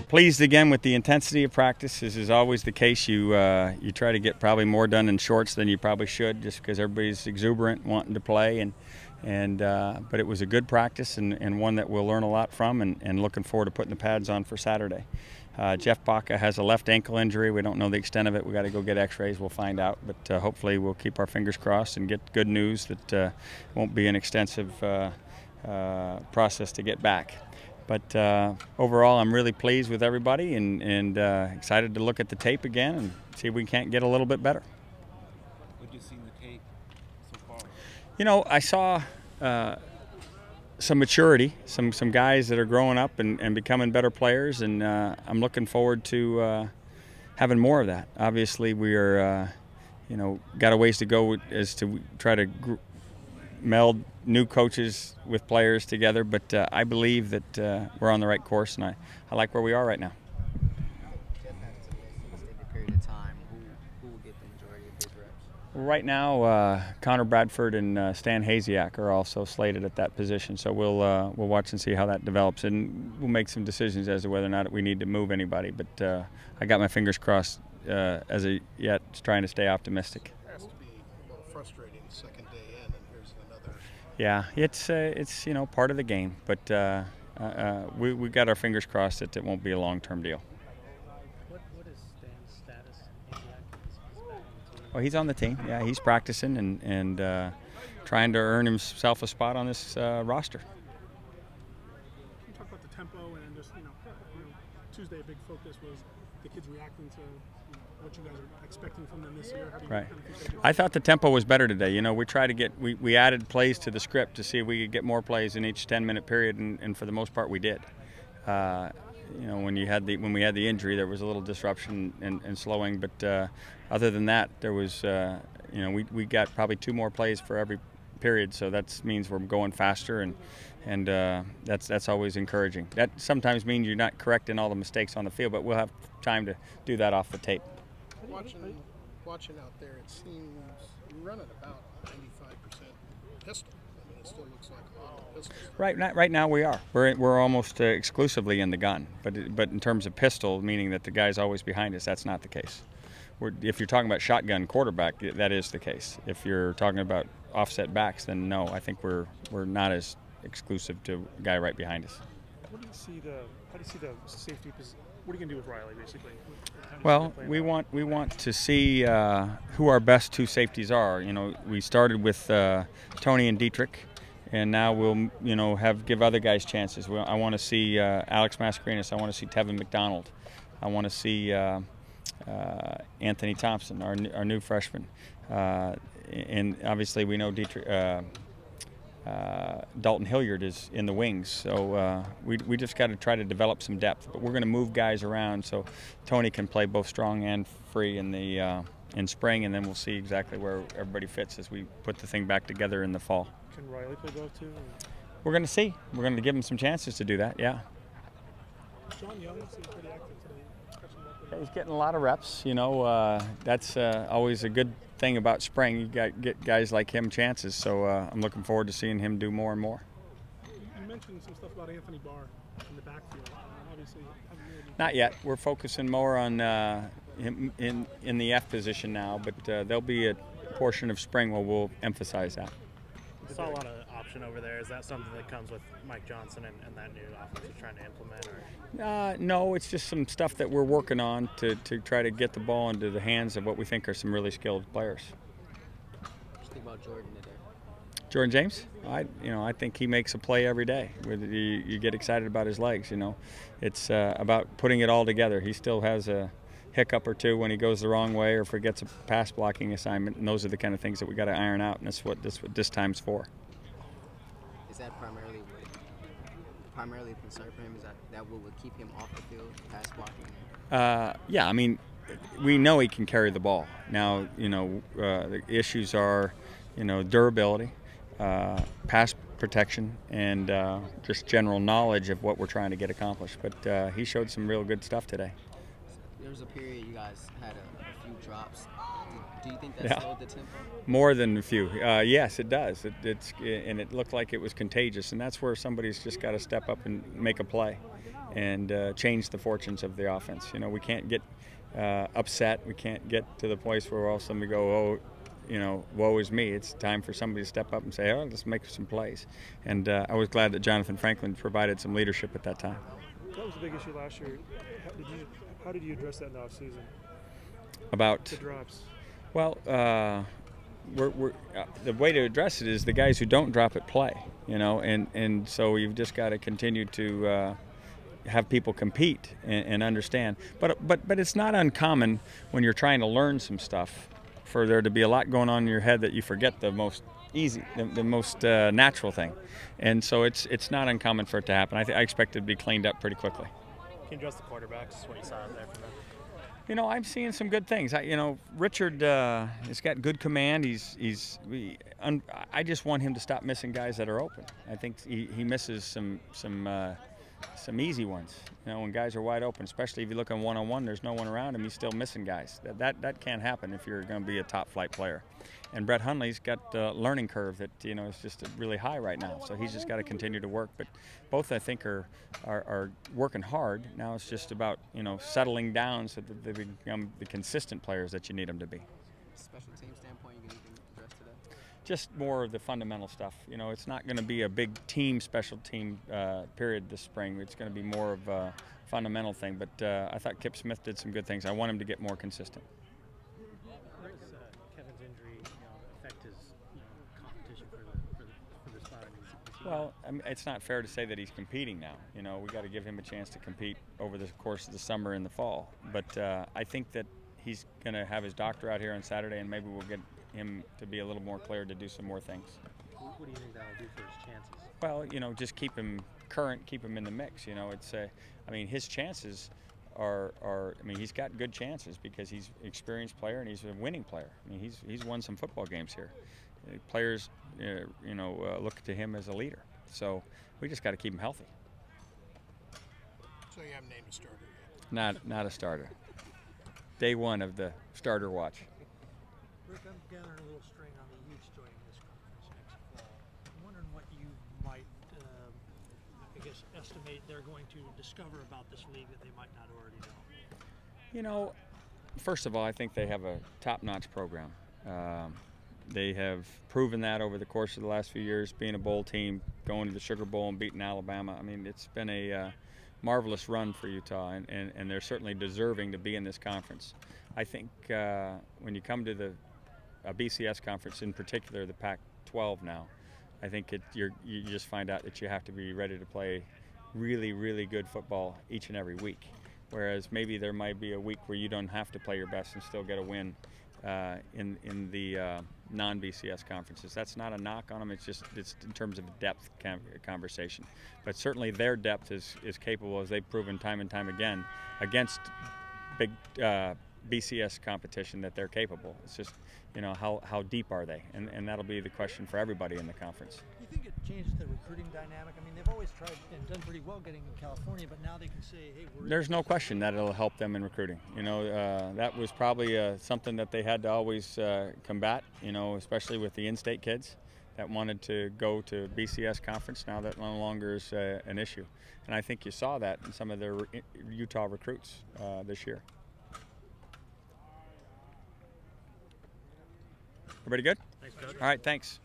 Pleased again with the intensity of practice. This is always the case. You try to get probably more done in shorts than you probably should, just because everybody's exuberant, wanting to play. But it was a good practice and one that we'll learn a lot from, and looking forward to putting the pads on for Saturday. Jeff Baca has a left ankle injury. We don't know the extent of it. We got to go get X-rays. We'll find out. But hopefully we'll keep our fingers crossed and get good news that it won't be an extensive process to get back. But overall, I'm really pleased with everybody and excited to look at the tape again and see if we can't get a little bit better. What did you see in the tape so far? You know, I saw some maturity, some guys that are growing up and becoming better players, and I'm looking forward to having more of that. Obviously, we are, got a ways to go as to try to meld new coaches with players together, but I believe that we're on the right course, and I like where we are right now. Jeff has to miss an extended period of time. Who will get the majority of his reps? Right now, Connor Bradford and Stan Hasiak are also slated at that position, so we'll watch and see how that develops, and we'll make some decisions as to whether or not we need to move anybody. But I got my fingers crossed as of yet, trying to stay optimistic. It has to be a little frustrating second day in, and here's another. Yeah, it's part of the game, but we got our fingers crossed that it won't be a long-term deal. What is Stan's status? Well, he's on the team. Yeah, he's practicing and trying to earn himself a spot on this roster. Can you talk about the tempo and just Tuesday a big focus was the kids reacting to what you guys are expecting from them this year? How do you Right. kind of think I thought the tempo was better today. You know, we tried to get we added plays to the script to see if we could get more plays in each 10-minute period, and for the most part we did. When we had the injury, there was a little disruption and slowing, but other than that, there was we got probably 2 more plays for every period, so that means we're going faster, and that's always encouraging. That sometimes means you're not correcting all the mistakes on the field, but we'll have time to do that off the tape. Watching out there, it seems you're running about 95% pistol. I mean, it still looks like a lot of pistols. Right now we are. We're almost exclusively in the gun, but in terms of pistol, meaning that the guy's always behind us, that's not the case. If you're talking about shotgun quarterback, that is the case. If you're talking about offset backs, then no, I think we're not as exclusive to a guy right behind us. how do you see the safety position? What are you going to do with Riley, basically? Well, we want to see who our best 2 safeties are. We started with Tony and Dietrich, and now we'll give other guys chances. I want to see Alex Mascarenas. I want to see Tevin McDonald. I want to see Anthony Thompson, our new freshman, and obviously we know Dietrich. Dalton Hilliard is in the wings, so we just got to try to develop some depth. But we're going to move guys around so Tony can play both strong and free in spring, and then we'll see exactly where everybody fits as we put the thing back together in the fall. Can Riley play both too? We're going to see. We're going to give him some chances to do that. Yeah. John Young seems pretty active today. He's getting a lot of reps. That's always a good thing about spring. You get guys like him chances, so I'm looking forward to seeing him do more and more. You mentioned some stuff about Anthony Barr in the backfield. Obviously, not yet. We're focusing more on him in the F position now, but there'll be a portion of spring where we'll emphasize that. I saw a lot of option over there. Is that something that comes with Mike Johnson and that new offense he's trying to implement? Or? No, it's just some stuff that we're working on to try to get the ball into the hands of what we think are some really skilled players. What do you think about Jordan today? Jordan James, I think he makes a play every day. You get excited about his legs. It's about putting it all together. He still has a hiccup or 2 when he goes the wrong way or forgets a pass blocking assignment, and those are the kind of things that we got to iron out, and that's what this time's for. Is that primarily a concern for him? Is that what would keep him off the field, pass blocking? Yeah, I mean, we know he can carry the ball. Now, the issues are, durability, pass protection, and just general knowledge of what we're trying to get accomplished. But he showed some real good stuff today. There was a period you guys had a few drops. Do you think that slowed the tempo? More than a few. Yes, it does. And it looked like it was contagious, and that's where somebody's just got to step up and make a play. change the fortunes of the offense. You know, we can't get upset. We can't get to the place where all of a sudden we go, oh, you know, woe is me. It's time for somebody to step up and say, oh, let's make some plays. And I was glad that Jonathan Franklin provided some leadership at that time. That was the big issue last year. How did you address that in the offseason? About the drops. Well, the way to address it is the guys who don't drop it play, you know, and so you've just got to continue to have people compete and understand. But it's not uncommon when you're trying to learn some stuff for there to be a lot going on in your head that you forget the most easy, the most natural thing, and so it's not uncommon for it to happen. I expect it to be cleaned up pretty quickly. Can you address the quarterbacks? What you saw out there from them? You know, I'm seeing some good things. You know, Richard has got good command. I just want him to stop missing guys that are open. I think he misses some easy ones. You know, when guys are wide open, especially if you look on one-on-one, there's no one around him. He's still missing guys. That can't happen if you're going to be a top-flight player. And Brett Hundley's got a learning curve that, you know, is just really high right now. So he's just got to continue to work. But both, I think, are working hard. Now it's just about, you know, settling down so that they become the consistent players that you need them to be. Special team standpoint, you can even address today? Just more of the fundamental stuff. You know, it's not going to be a big team, special team period this spring. It's going to be more of a fundamental thing. But I thought Kip Smith did some good things. I want him to get more consistent. Kevin's injury affect his competition for the spot? Well, I mean, it's not fair to say that he's competing now. You know, we got to give him a chance to compete over the course of the summer and the fall. But I think that he's going to have his doctor out here on Saturday, and maybe we'll get him to be a little more clear to do some more things. What do you think that'll do for his chances? Well, you know, just keep him current, keep him in the mix. You know, it's I mean, his chances are I mean, he's got good chances because he's an experienced player and he's a winning player. I mean, he's won some football games here. Players, you know, look to him as a leader. So we just got to keep him healthy. So you haven't named a starter yet? Not a starter. Day one of the starter watch. Rick, I'm gathering a little string on the Utes joining this conference next fall. I'm wondering what you might, I guess, estimate they're going to discover about this league that they might not already know. You know, first of all, I think they have a top-notch program. They have proven that over the course of the last few years, being a bowl team, going to the Sugar Bowl and beating Alabama. I mean, it's been a marvelous run for Utah, and they're certainly deserving to be in this conference. I think when you come to the BCS conference, in particular the Pac-12 now, I think you just find out that you have to be ready to play really, really good football each and every week. Whereas maybe there might be a week where you don't have to play your best and still get a win in the non-BCS conferences. That's not a knock on them. It's in terms of depth conversation. But certainly their depth is capable, as they've proven time and time again, against big BCS competition, that they're capable. It's just, you know, how deep are they? And that'll be the question for everybody in the conference. Do you think it changes the recruiting dynamic? I mean, they've always tried and done pretty well getting in California, but now they can say, hey, There's no question that it'll help them in recruiting. You know, that was probably something that they had to always combat, you know, especially with the in-state kids that wanted to go to BCS conference. Now that no longer is an issue. And I think you saw that in some of their Utah recruits this year. Everybody good? Thanks, Coach. All right, thanks.